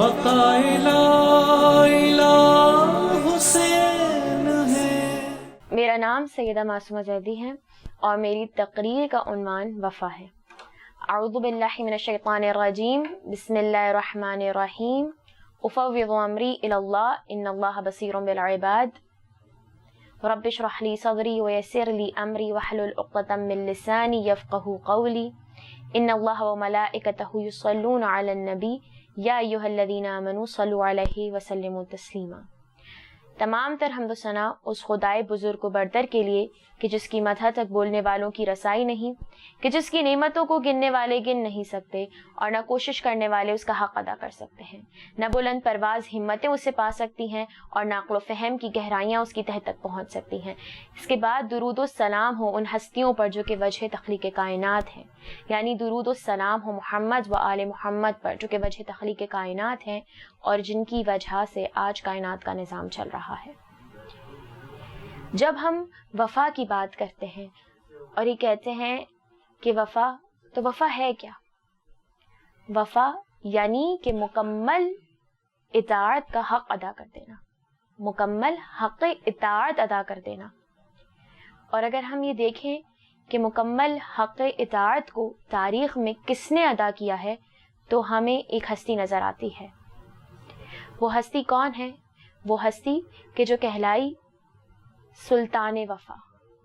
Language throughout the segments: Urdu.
بقائے لا الہ حسین ہے۔ میرا نام سیدہ معصومہ زیدی ہے اور میری تقریر کا عنوان وفا ہے۔ اعوذ باللہ من الشیطان الرجیم، بسم اللہ الرحمن الرحیم، افوض امری الی اللہ ان اللہ بصیر بالعباد، رب اشرح لی صدری ویسر لی امری واحلل عقدۃ من لسانی یفقہوا قولی، ان اللہ وملائکتہ یصلون علی النبی یا ایھا الذین آمنوا صلوا علیہ وسلموا تسلیما۔ تمام تر حمد و ثنا اس خدائے بزرگ و برتر کے لیے کہ جس کی مدح تک بولنے والوں کی رسائی نہیں، کہ جس کی نعمتوں کو گننے والے گن نہیں سکتے اور نہ کوشش کرنے والے اس کا حق ادا کر سکتے ہیں، نہ بلند پرواز ہمتیں اسے پا سکتی ہیں اور نہ عقل و فہم کی گہرائیاں اس کی تہہ تک پہنچ سکتی ہیں۔ اس کے بعد درود و سلام ہو ان ہستیوں پر جو کہ وجہ تخلیق کائنات ہیں، یعنی درود و سلام ہو محمد و آل محمد پر جو کہ وجہ تخلیق کائنات ہیں اور جن کی وجہ سے آج کائنات کا نظام چل رہا ہے۔ جب ہم وفا کی بات کرتے ہیں اور یہ کہتے ہیں کہ وفا، تو وفا ہے کیا؟ وفا یعنی کہ مکمل اطاعت کا حق ادا کر دینا، مکمل حق اطاعت ادا کر دینا۔ اور اگر ہم یہ دیکھیں کہ مکمل حق اطاعت کو تاریخ میں کس نے ادا کیا ہے تو ہمیں ایک ہستی نظر آتی ہے۔ وہ ہستی کون ہے؟ وہ ہستی کہ جو کہلائی سلطان وفا،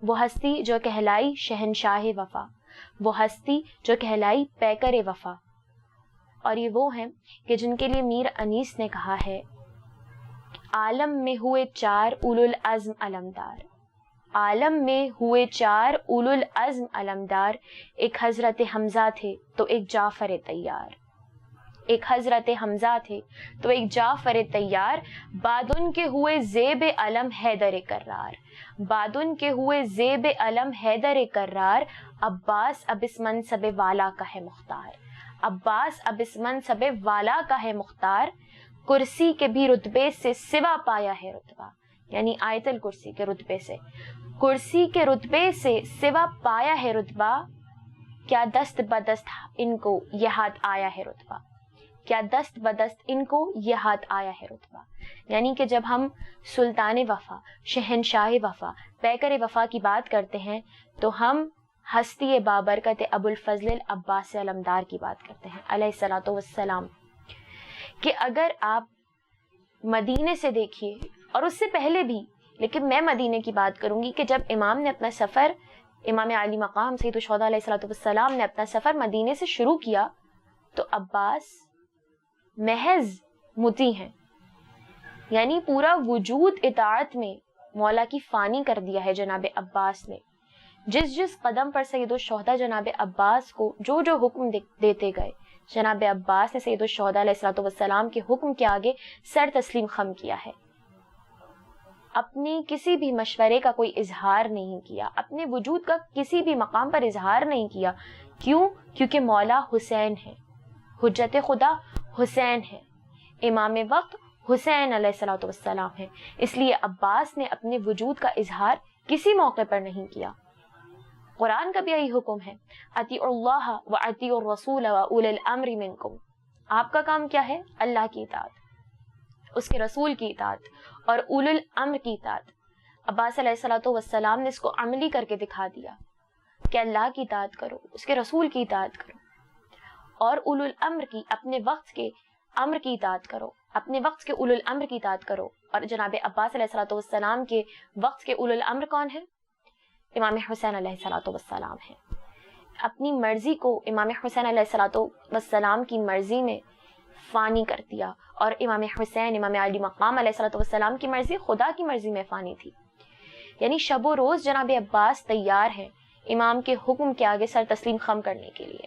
وہ ہستی جو کہلائی شہنشاہ وفا، وہ ہستی جو کہلائی پیکر وفا۔ اور یہ وہ ہیں کہ جن کے لیے میر انیس نے کہا ہے، عالم میں ہوئے چار اولو العزم علمدار، عالم میں ہوئے چار اولو العزم علمدار، ایک حضرت حمزہ تھے تو ایک جعفر طیار، ایک حضرت حمزہ تھے تو ایک جعفر طیار، بعد ان کے ہوئے زیب علم حیدر کرار، بعد ان کے ہوئے زیب علم حیدر کرار، عباس اب اس منصب والا کا ہے مختار، عباس اب اس منصب والا کا ہے مختار، کرسی کے بھی رتبے سے سوا پایا ہے رتبہ، یعنی آیت الکرسی کے رتبے سے، کرسی کے رتبے سے سوا پایا ہے رتبہ، کیا دست بدست ان کو یہ ہاتھ آیا ہے رتبہ، کیا دست بدست ان کو یہ ہاتھ آیا ہے رتبہ۔ یعنی کہ جب ہم سلطان وفا، شہنشاہ وفا، پیکر وفا کی بات کرتے ہیں تو ہم ہستی بابرکت ابو الفضل العباس علمدار کی بات کرتے ہیں علیہ الصلوۃ والسلام، کہ اگر آپ مدینے سے دیکھیے اور اس سے پہلے بھی، لیکن میں مدینے کی بات کروں گی کہ جب امام نے اپنا سفر، امام علی مقام سید الشہداء علیہ الصلوۃ والسلام نے اپنا سفر مدینے سے شروع کیا تو عباس محض مطیع ہیں، یعنی پورا وجود اطاعت میں مولا کی فانی کر دیا ہے جناب عباس نے۔ جس قدم پر سید الشہداء جناب عباس کو جو حکم دیتے گئے، جناب عباس نے سید الشہداء علیہ الصلوۃ والسلام کے حکم کے آگے سر تسلیم خم کیا ہے، اپنی کسی بھی مشورے کا کوئی اظہار نہیں کیا، اپنے وجود کا کسی بھی مقام پر اظہار نہیں کیا۔ کیوں؟ کیونکہ مولا حسین ہے، حجت خدا حسین ہے، امام وقت حسین علیہ الصلوۃ والسلام ہے، اس لیے عباس نے اپنے وجود کا اظہار کسی موقع پر نہیں کیا۔ قرآن کا بھی یہی حکم ہے، اطیعوا اللہ واطیعوا الرسول واولی الامر منکم۔ آپ کا کام کیا ہے؟ اللہ کی اطاعت، اس کے رسول کی اطاعت اور اولی الامر کی اطاعت۔ عباس علیہ الصلوۃ والسلام نے اس کو عملی کر کے دکھا دیا کہ اللہ کی اطاعت کرو، اس کے رسول کی اطاعت کرو اور اولو الامر کی، اپنے وقت کے امر کی اطاعت کرو، اپنے وقت کے اولو الامر کی اطاعت کرو۔ اور جناب عباس علیہ الصلوۃ والسلام کے وقت کے اولو الامر کون ہیں؟ امام حسین علیہ الصلوۃ والسلام ہیں۔ اپنی مرضی کو امام حسین علیہ الصلوۃ والسلام کی مرضی میں فانی کر دیا، اور امام حسین، امام علی مقام علیہ الصلوۃ والسلام کی مرضی خدا کی مرضی میں فانی تھی۔ یعنی شب و روز جناب عباس تیار ہیں امام کے حکم کے آگے سر تسلیم خم کرنے کے لیے،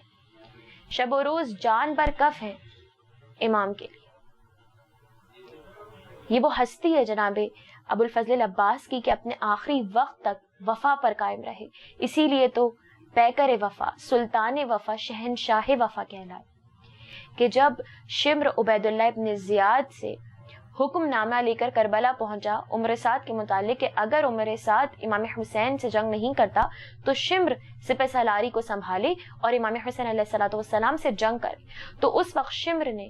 شب و روز جان بر کف ہیں امام کے لیے۔ یہ وہ ہستی ہے جناب ابو الفضل العباس کی کہ اپنے آخری وقت تک وفا پر قائم رہے، اسی لیے تو پیکر وفا، سلطان وفا، شہنشاہ وفا کہلائے۔ کہ جب شمر عبید اللہ ابن زیاد سے حکم نامہ لے کر کربلا پہنچا عمر سعد کے متعلق کہ اگر عمر سعد امام حسین سے جنگ نہیں کرتا تو شمر سپہ سالاری کو سنبھالے اور امام حسین علیہ الصلوۃ والسلام سے جنگ کرے، تو اس وقت شمر نے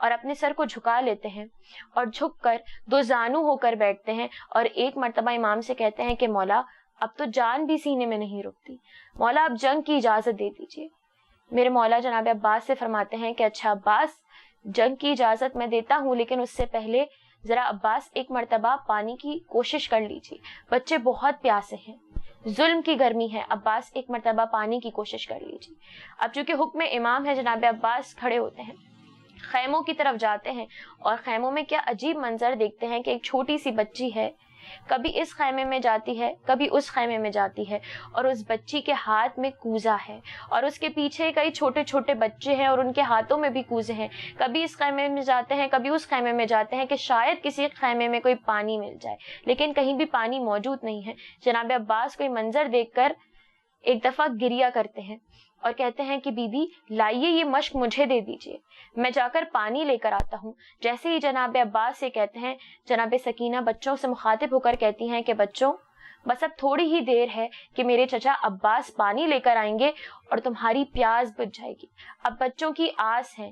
اور اپنے سر کو جھکا لیتے ہیں اور جھک کر دو زانو ہو کر بیٹھتے ہیں اور ایک مرتبہ امام سے کہتے ہیں کہ مولا اب تو جان بھی سینے میں نہیں رکتی، مولا اب جنگ کی اجازت دے دیجیے۔ میرے مولا جناب عباس سے فرماتے ہیں کہ اچھا عباس، جنگ کی اجازت میں دیتا ہوں، لیکن اس سے پہلے ذرا عباس ایک مرتبہ پانی کی کوشش کر لیجیے، بچے بہت پیاسے ہیں، ظلم کی گرمی ہے، عباس ایک مرتبہ پانی کی کوشش کر لیجیے۔ اب چونکہ حکم امام ہے، جناب عباس کھڑے ہوتے ہیں، خیموں کی طرف جاتے ہیں اور خیموں میں کیا عجیب منظر دیکھتے ہیں کہ ایک چھوٹی سی بچی ہے، کبھی اس خیمے میں جاتی ہے کبھی اس خیمے میں جاتی ہے، اور اس بچی کے ہاتھ میں کوزہ ہے اور اس کے پیچھے کئی چھوٹے چھوٹے بچے ہیں اور ان کے ہاتھوں میں بھی کوزے ہیں، کبھی اس خیمے میں جاتے ہیں کبھی اس خیمے میں جاتے ہیں کہ شاید کسی خیمے میں کوئی پانی مل جائے، لیکن کہیں بھی پانی موجود نہیں ہے۔ جناب عباس کوئی منظر دیکھ کر ایک دفعہ گریا کرتے ہیں اور کہتے ہیں کہ بی بی لائیے یہ مشک مجھے دے دیجیے، میں جا کر پانی لے کر آتا ہوں۔ جیسے ہی جناب عباس سے کہتے ہیں، جناب سکینہ بچوں سے مخاطب ہو کر کہتی ہیں کہ بچوں بس اب تھوڑی ہی دیر ہے کہ میرے چچا عباس پانی لے کر آئیں گے اور تمہاری پیاس بجھ جائے گی۔ اب بچوں کی آس ہے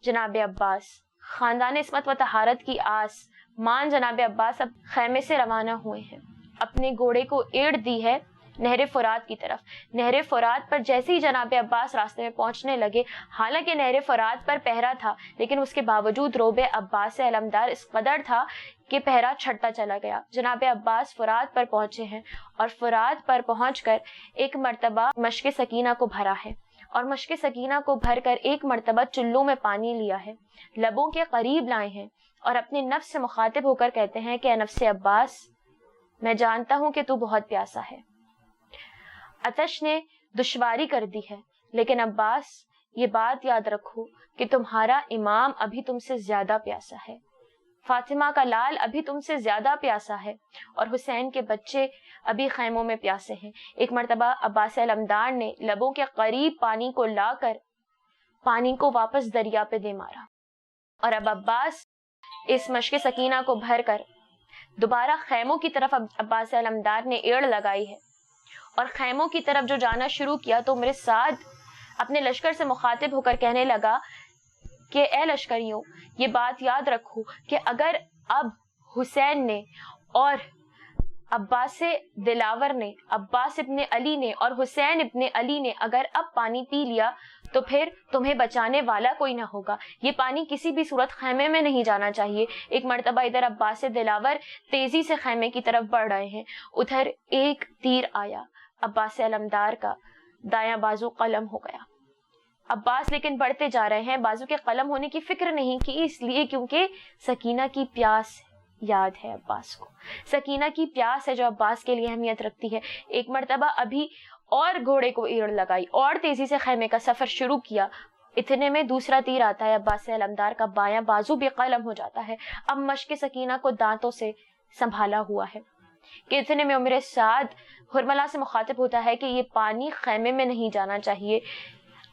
جناب عباس، خاندان عصمت و طہارت کی آس مان جناب عباس اب خیمے سے روانہ ہوئے ہیں، اپنے گھوڑے کو ایڑ دی ہے نہر فرات کی طرف۔ نہر فرات پر جیسے ہی جناب عباس راستے میں پہنچنے لگے، حالانکہ نہر فرات پر پہرا تھا لیکن اس کے باوجود روب عباس علمدار اس قدر تھا کہ پہرا چھٹتا چلا گیا۔ جناب عباس فرات پر پہنچے ہیں اور فرات پر پہنچ کر ایک مرتبہ مشک سکینہ کو بھرا ہے اور مشک سکینہ کو بھر کر ایک مرتبہ چلوں میں پانی لیا ہے، لبوں کے قریب لائے ہیں اور اپنے نفس سے مخاطب ہو کر کہتے ہیں کہ اے نفس عباس، میں جانتا ہوں کہ تو بہت پیاسا ہے، آتش نے دشواری کر دی ہے، لیکن عباس یہ بات یاد رکھو کہ تمہارا امام ابھی تم سے زیادہ پیاسا ہے، فاطمہ کا لال ابھی تم سے زیادہ پیاسا ہے اور حسین کے بچے ابھی خیموں میں پیاسے ہیں۔ ایک مرتبہ عباس علمدار نے لبوں کے قریب پانی کو لا کر پانی کو واپس دریا پہ دے مارا اور اب عباس اس مشک سکینہ کو بھر کر دوبارہ خیموں کی طرف عباس علمدار نے ایڑ لگائی ہے اور خیموں کی طرف جو جانا شروع کیا تو میرے ساتھ اپنے لشکر سے مخاطب ہو کر کہنے لگا کہ اے لشکریوں، یہ بات یاد رکھو کہ اگر اب حسین نے اور عباس دلاور نے، عباس ابن علی نے اور حسین ابن علی نے اگر اب پانی پی لیا تو پھر تمہیں بچانے والا کوئی نہ ہوگا، یہ پانی کسی بھی صورت خیمے میں نہیں جانا چاہیے۔ ایک مرتبہ ادھر عباس دلاور تیزی سے خیمے کی طرف بڑھ رہے ہیں، ادھر ایک تیر آیا، عباس علمدار کا دایاں بازو قلم ہو گیا۔ عباس لیکن بڑھتے جا رہے ہیں، بازو کے قلم ہونے کی فکر نہیں کی، اس لیے کیونکہ سکینہ کی پیاس یاد ہے عباس کو، سکینہ کی پیاس ہے جو عباس کے لیے اہمیت رکھتی ہے۔ ایک مرتبہ ابھی اور گھوڑے کو ایڑ لگائی اور تیزی سے خیمے کا سفر شروع کیا، اتنے میں دوسرا تیر آتا ہے، عباس علمدار کا بایاں بازو بھی قلم ہو جاتا ہے۔ اب مشک سکینہ کو دانتوں سے سنبھالا ہوا ہے کہ اتنے میں عمر سعد ہرملا سے مخاطب ہوتا ہے کہ یہ پانی خیمے میں نہیں جانا چاہیے،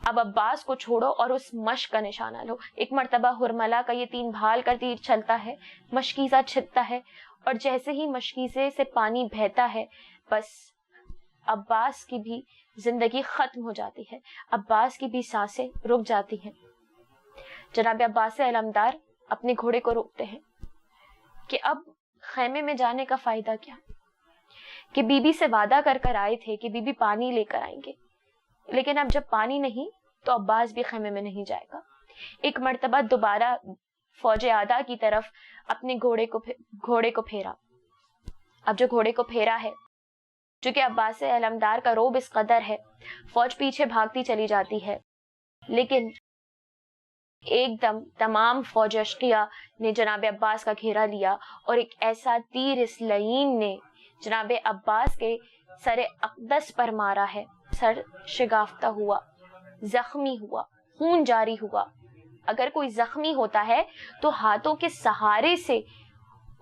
اب عباس کو چھوڑو اور اس مشک کا نشانہ لو۔ ایک مرتبہ ہرملا کا یہ تین بھال کر تیر چلتا ہے، مشکیزہ چھدتا ہے اور جیسے ہی مشکیزے سے پانی بہتا ہے بس عباس کی بھی زندگی ختم ہو جاتی ہے، عباس کی بھی سانسیں رک جاتی ہیں۔ جناب عباس علمدار اپنے گھوڑے کو روکتے ہیں کہ اب خیمے میں جانے کا فائدہ کیا، کہ بی بی سے وعدہ کر کر آئے تھے کہ بی بی پانی لے کر آئیں گے، لیکن اب جب پانی نہیں تو عباس بھی خیمے میں نہیں جائے گا۔ ایک مرتبہ دوبارہ فوج آدھا کی طرف اپنے گھوڑے کو پھیرا۔ اب جو گھوڑے کو پھیرا ہے، چونکہ عباس علمدار کا روب اس قدر ہے، فوج پیچھے بھاگتی چلی جاتی ہے، لیکن ایک دم تمام فوج اشقیہ نے جناب عباس کا گھیرا لیا اور ایک ایسا تیر اس لعین نے جناب عباس کے سر اقدس پر مارا ہے، سر شگافتہ ہوا، زخمی ہوا، خون جاری ہوا۔ اگر کوئی زخمی ہوتا ہے تو ہاتھوں کے سہارے سے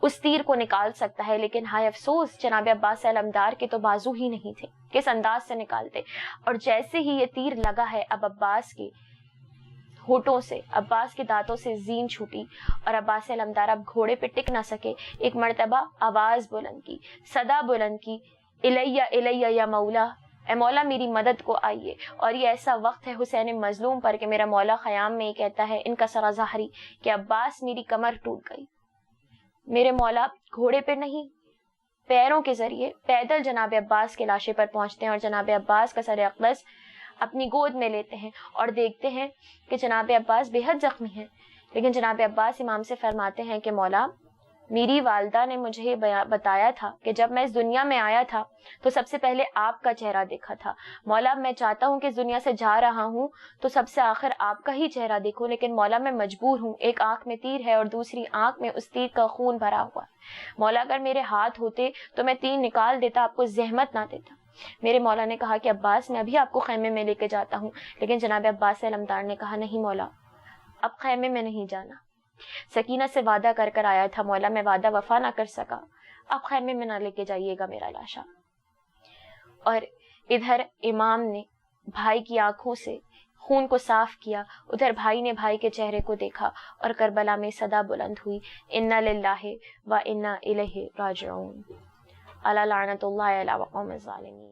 اس تیر کو نکال سکتا ہے، لیکن ہائے افسوس جناب عباس علمدار کے تو بازو ہی نہیں تھے، کس انداز سے نکالتے۔ اور جیسے ہی یہ تیر لگا ہے، اب عباس کے ہونٹوں سے، عباس کے دانتوں سے زین چھوٹی اور عباس علمدار اب گھوڑے پہ ٹک نہ سکے۔ ایک مرتبہ آواز بلند کی، صدا بلند کی، الیہ الیہ یا مولا، اے مولا میری مدد کو آئیے. اور یہ ایسا وقت ہے حسین مظلوم پر کہ میرا مولا خیام میں یہ کہتا ہے ان کا سرا ظہری کہ عباس میری کمر ٹوٹ گئی. میرے مولا گھوڑے پہ نہیں پیروں کے ذریعے پیدل جناب عباس کے لاشے پر پہنچتے ہیں اور جناب عباس کا سر اقدس اپنی گود میں لیتے ہیں اور دیکھتے ہیں کہ جناب عباس بے حد زخمی ہیں. لیکن جناب عباس امام سے فرماتے ہیں کہ مولا میری والدہ نے مجھے بتایا تھا کہ جب میں اس دنیا میں آیا تھا تو سب سے پہلے آپ کا چہرہ دیکھا تھا. مولا میں چاہتا ہوں کہ اس دنیا سے جا رہا ہوں تو سب سے آخر آپ کا ہی چہرہ دیکھوں, لیکن مولا میں مجبور ہوں, ایک آنکھ میں تیر ہے اور دوسری آنکھ میں اس تیر کا خون بھرا ہوا ہے. مولا اگر میرے ہاتھ ہوتے تو میں تیر نکال دیتا, آپ کو زحمت نہ دیتا. میرے مولا نے کہا کہ عباس میں ابھی آپ کو خیمے میں لے کے جاتا ہوں. لیکن جناب عباس علمدار نے کہا نہیں مولا اب خیمے میں نہیں جانا. سکینہ سے وعدہ کر کر آیا تھا, مولا میں وعدہ وفا نہ کر سکا, اب خیمے میں نہ لے کے جائیے گا میرا لاشا. اور ادھر امام نے بھائی کی آنکھوں سے خون کو صاف کیا, ادھر بھائی نے بھائی کے چہرے کو دیکھا اور کربلا میں صدا بلند ہوئی انا للہ و انا الیہ راجعون. الا لعنت اللہ علی القوم الظالمین.